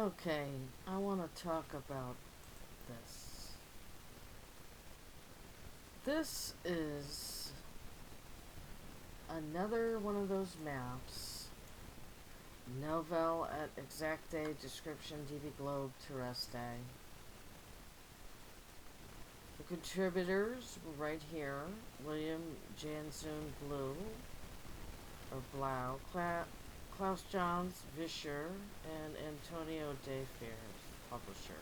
Okay, I want to talk about this. This is another one of those maps. Novel at exacte description DB Globe Terrestre. The contributors were right here. William Jansoon Blue, or Blau, Klaus Johns Vischer, and Antonio De Feers, publisher.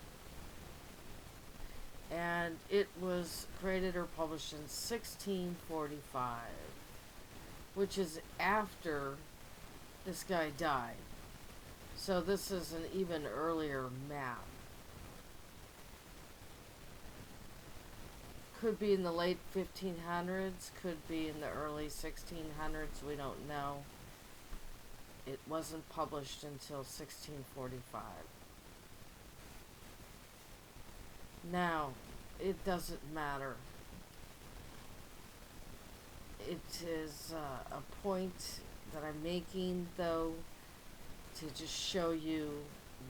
And it was created or published in 1645, which is after this guy died. So this is an even earlier map. Could be in the late 1500s, could be in the early 1600s, we don't know. It wasn't published until 1645. Now, it doesn't matter. It is a point that I'm making, though, to just show you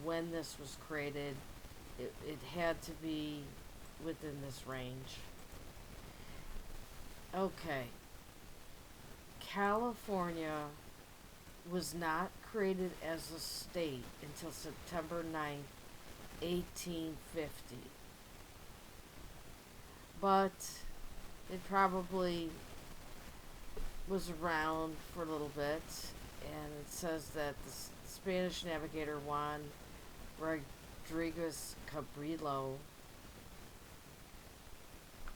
when this was created. It had to be within this range. Okay. California was not created as a state until September 9th, 1850. But it probably was around for a little bit, and it says that the Spanish navigator Juan Rodriguez Cabrillo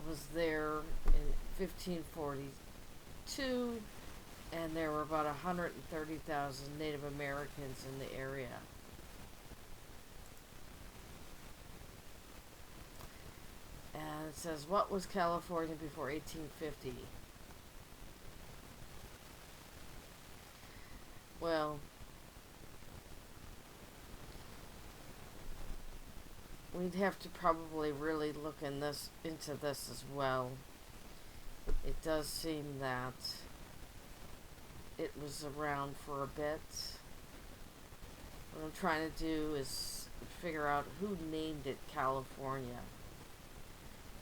was there in 1542, and there were about 130,000 Native Americans in the area. And it says, what was California before 1850? Well, we'd have to probably really look into this as well. It does seem that it was around for a bit. What I'm trying to do is figure out who named it California.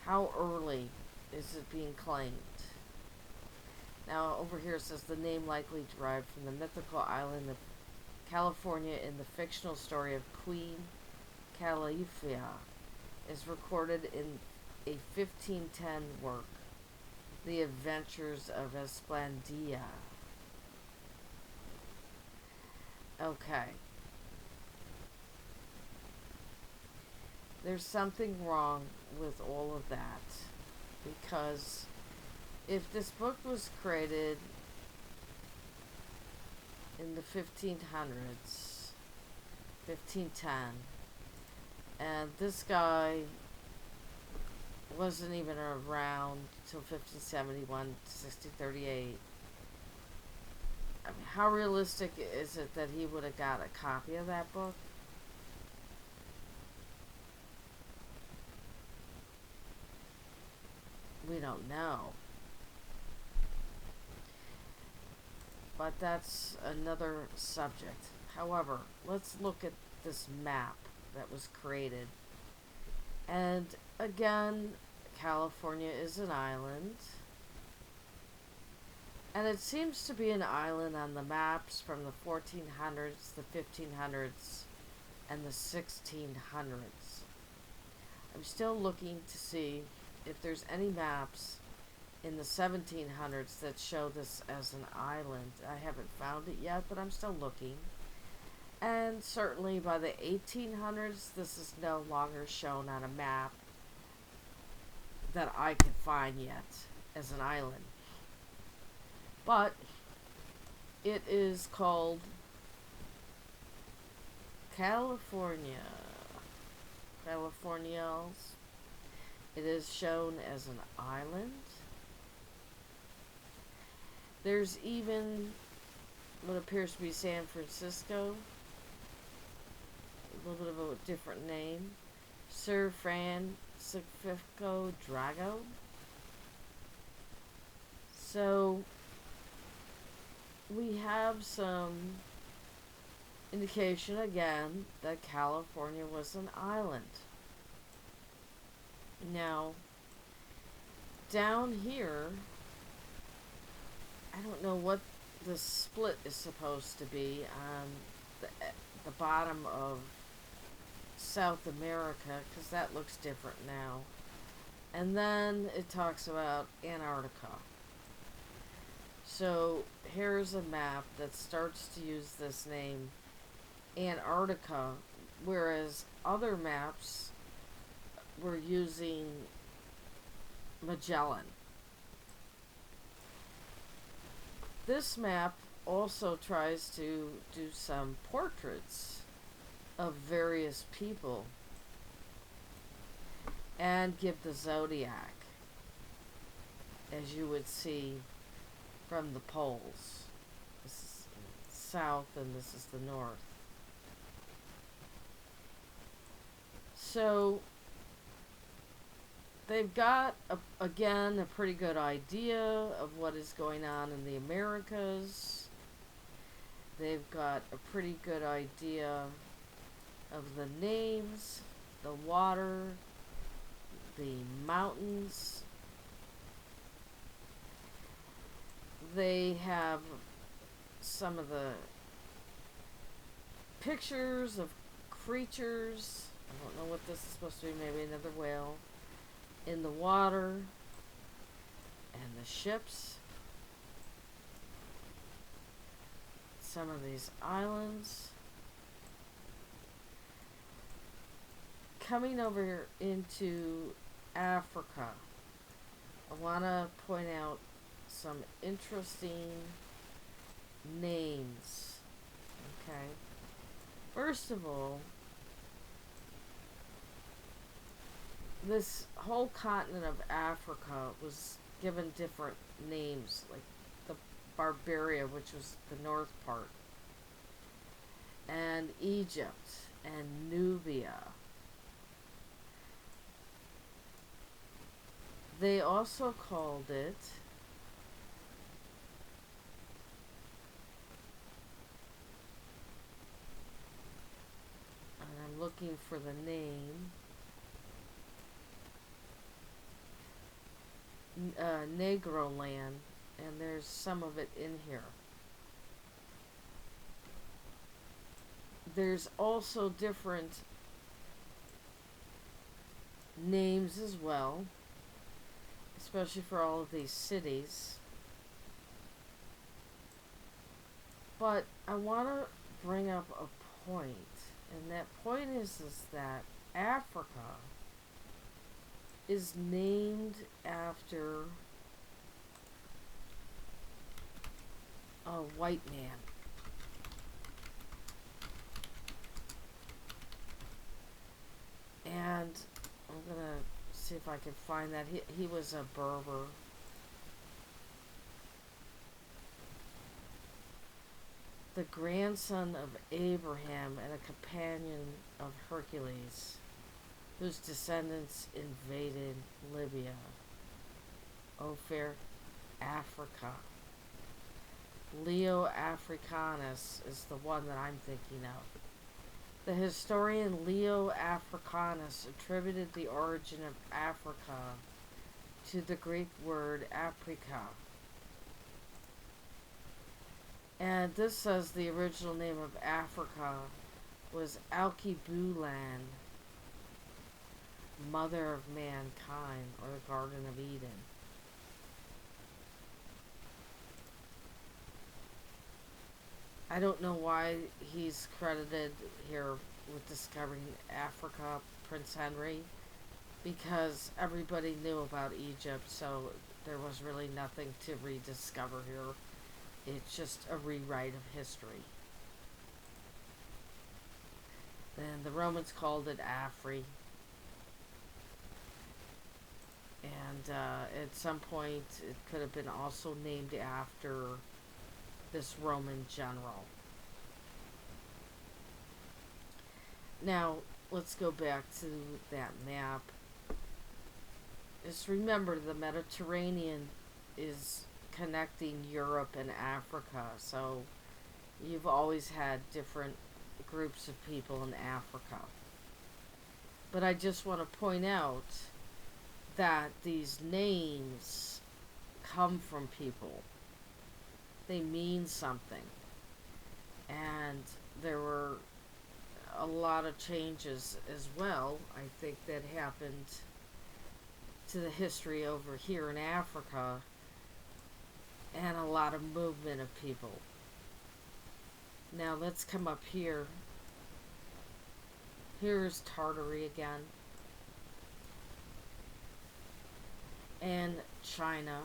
How early is it being claimed? Now, over here it says the name likely derived from the mythical island of California in the fictional story of Queen Califia, is recorded in a 1510 work, The Adventures of Esplandia. Okay. There's something wrong with all of that, because if this book was created in the 1500s, 1510, and this guy wasn't even around till 1571 to 1638, I mean, how realistic is it that he would have got a copy of that book? We don't know. But that's another subject. However, let's look at this map that was created. And again, California is an island. And it seems to be an island on the maps from the 1400s, the 1500s, and the 1600s. I'm still looking to see if there's any maps in the 1700s that show this as an island. I haven't found it yet, but I'm still looking. And certainly by the 1800s, this is no longer shown on a map that I could find yet as an island. But it is called California. Californials. It is shown as an island. There's even what appears to be San Francisco. A little bit of a different name. Sir Francisco Drago. So we have some indication again that California was an island. Now, down here, I don't know what the split is supposed to be on the, the bottom of South America, because that looks different now. And then it talks about Antarctica. So here's a map that starts to use this name, Antarctica, whereas other maps were using Magellan. This map also tries to do some portraits of various people and give the zodiac, as you would see from the poles. This is south and this is the north. So they've got, again, a pretty good idea of what is going on in the Americas. They've got a pretty good idea of the names, the water, the mountains. They have some of the pictures of creatures. I don't know what this is supposed to be, maybe another whale. In the water, and the ships. Some of these islands. Coming over into Africa, I want to point out some interesting names. Okay. First of all, this whole continent of Africa was given different names, like the Barbaria, which was the north part, and Egypt, and Nubia. They also called it and I'm looking for the name, Negro land, and there's some of it in here. There's also different names as well, especially for all of these cities. But I want to bring up a point, and that point is that Africa is named after a white man. And I'm gonna see if I can find that. He was a Berber. The grandson of Abraham and a companion of Hercules, whose descendants invaded Libya, Ophir, Africa. Leo Africanus is the one that I'm thinking of. The historian Leo Africanus attributed the origin of Africa to the Greek word aprika. And this says the original name of Africa was Alkebulan, mother of mankind, or the Garden of Eden. I don't know why he's credited here with discovering Africa, Prince Henry, because everybody knew about Egypt, so there was really nothing to rediscover here. It's just a rewrite of history. Then the Romans called it Afri. And at some point it could have been also named after this Roman general. Now, let's go back to that map. Just remember, the Mediterranean is connecting Europe and Africa, so you've always had different groups of people in Africa. But I just want to point out that these names come from people. They mean something. And there were a lot of changes as well, I think, that happened to the history over here in Africa, and a lot of movement of people. Now let's come up here. Here's Tartaria again. And China.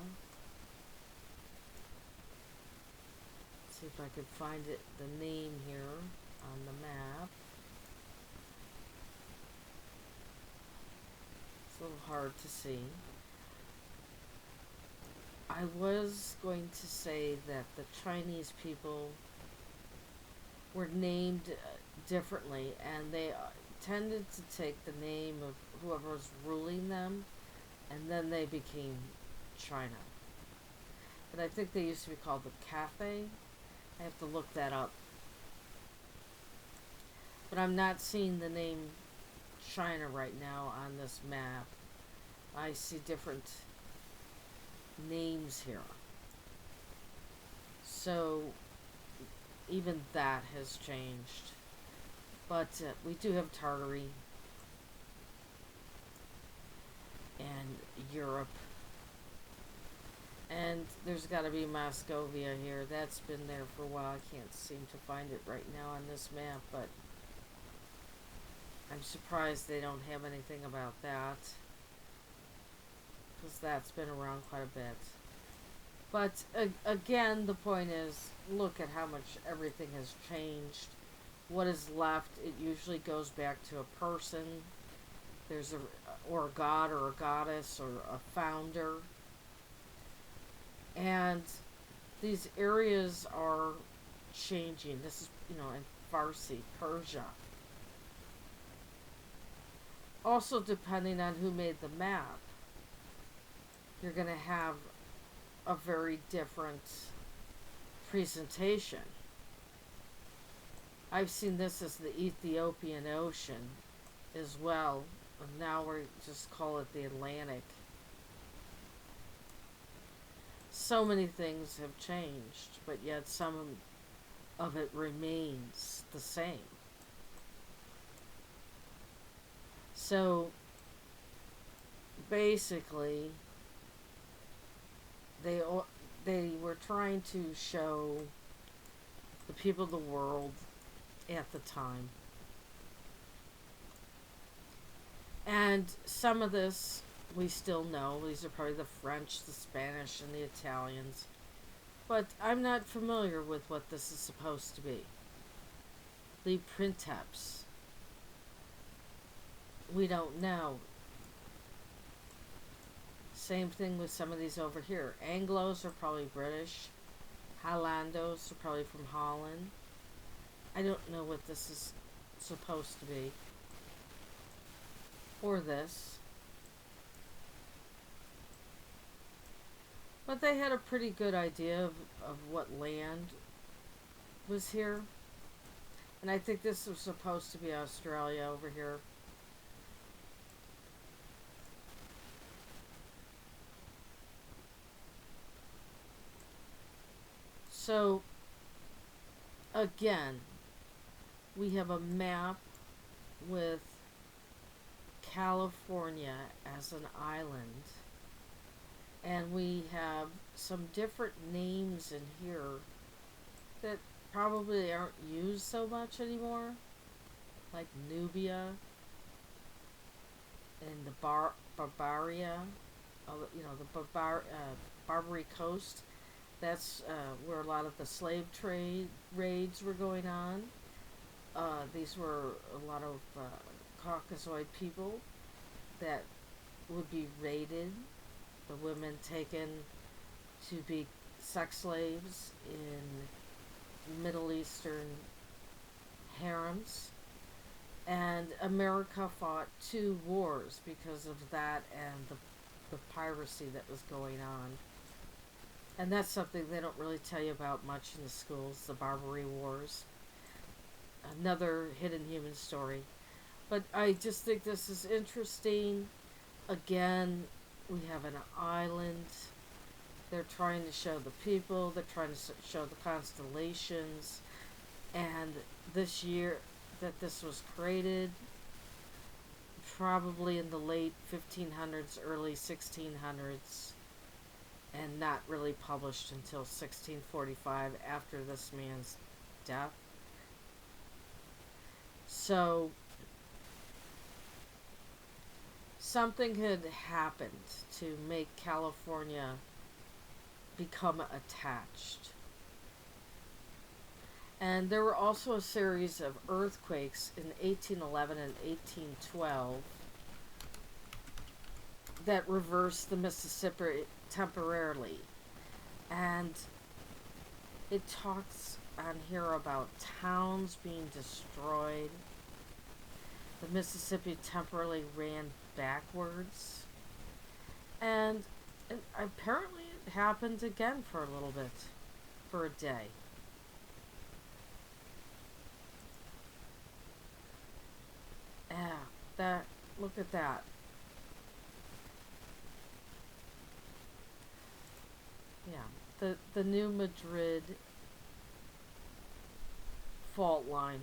See if I could find it, the name here on the map. It's a little hard to see. I was going to say that the Chinese people were named differently, and they tended to take the name of whoever was ruling them, and then they became China. But I think they used to be called the Cathay. I have to look that up. But I'm not seeing the name China right now on this map. I see different names here. So even that has changed. But we do have Tartary and Europe. And there's got to be Moscovia here. That's been there for a while. I can't seem to find it right now on this map, but I'm surprised they don't have anything about that, because that's been around quite a bit. But again, the point is, look at how much everything has changed. What is left, it usually goes back to a person. There's or a god or a goddess or a founder. And these areas are changing. This is, in Farsi, Persia. Also, depending on who made the map, you're going to have a very different presentation. I've seen this as the Ethiopian Ocean as well. And now we just call it the Atlantic. So many things have changed, but yet some of it remains the same. So basically, they were trying to show the people of the world at the time. And some of this we still know. These are probably the French, the Spanish, and the Italians. But I'm not familiar with what this is supposed to be. The princeps. We don't know. Same thing with some of these over here. Anglos are probably British. Hollandos are probably from Holland. I don't know what this is supposed to be. Or this. But they had a pretty good idea of what land was here. And I think this was supposed to be Australia over here. So, again, we have a map with California as an island. And we have some different names in here that probably aren't used so much anymore. Like Nubia and the Barbaria, the Barbary Coast. That's where a lot of the slave trade raids were going on. These were a lot of Caucasoid people that would be raided. The women taken to be sex slaves in Middle Eastern harems. And America fought 2 wars because of that and the piracy that was going on. And that's something they don't really tell you about much in the schools, the Barbarian Wars. another hidden human story. But I just think this is interesting. Again, we have an island. They're trying to show the people, they're trying to show the constellations, and this year that this was created, probably in the late 1500s, early 1600s, and not really published until 1645 after this man's death. So, something had happened to make California become attached. And there were also a series of earthquakes in 1811 and 1812 that reversed the Mississippi temporarily. And it talks on here about towns being destroyed. The Mississippi temporarily ran backwards. And apparently it happened again for a little bit, for a day. Yeah, look at that. Yeah, the New Madrid fault line.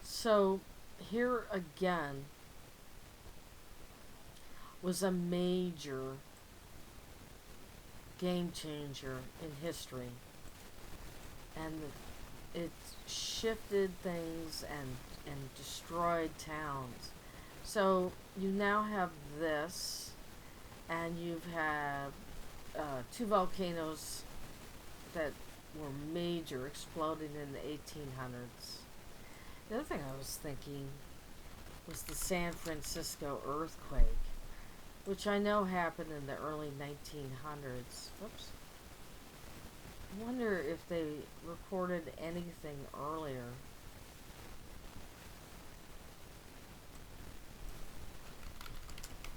So here again was a major game changer in history, and it shifted things and destroyed towns. So you now have this, and you've had two volcanoes that were major, exploding in the 1800s. The other thing I was thinking was the San Francisco earthquake, which I know happened in the early 1900s. Whoops. I wonder if they recorded anything earlier.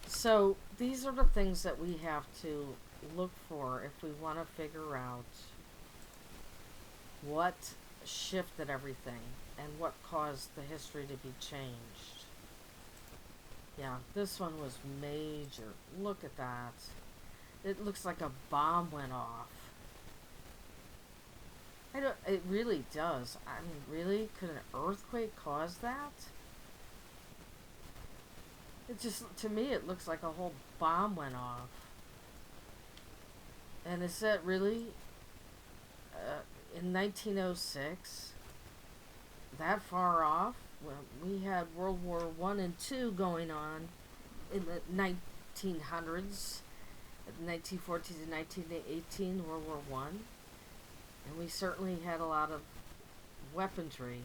So these are the things that we have to look for if we want to figure out what shifted everything and what caused the history to be changed. Yeah, this one was major. Look at that. It looks like a bomb went off. It really does. I mean, really? Could an earthquake cause that? It just, to me, it looks like a whole bomb went off. And is that really, in 1906, that far off? Well, we had World War I and II going on in the 1900s, 1914 to 1918, World War I. And we certainly had a lot of weaponry.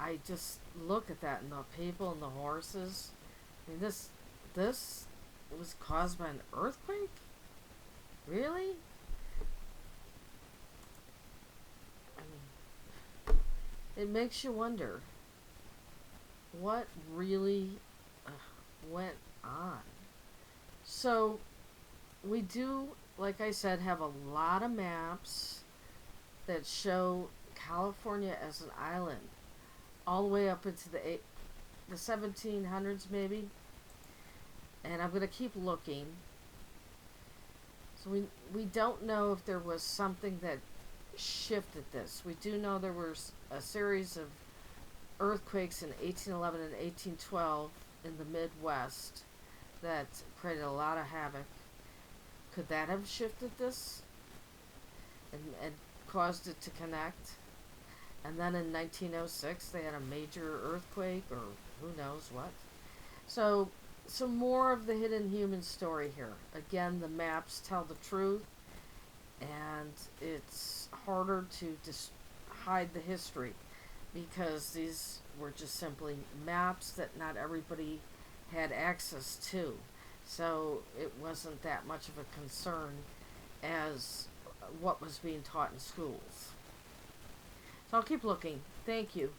I just look at that, and the people and the horses. I mean, this was caused by an earthquake? Really? I mean, it makes you wonder what really went on. So, we do, like I said, have a lot of maps that show California as an island, all the way up into the 1700s maybe. And I'm going to keep looking. So we don't know if there was something that shifted this. We do know there was a series of earthquakes in 1811 and 1812 in the Midwest that created a lot of havoc. Could that have shifted this and caused it to connect? And then in 1906 they had a major earthquake, or who knows what. So some more of the hidden human story here. Again, the maps tell the truth, and it's harder to hide the history because these were just simply maps that not everybody had access to. So it wasn't that much of a concern as what was being taught in schools. So I'll keep looking. Thank you.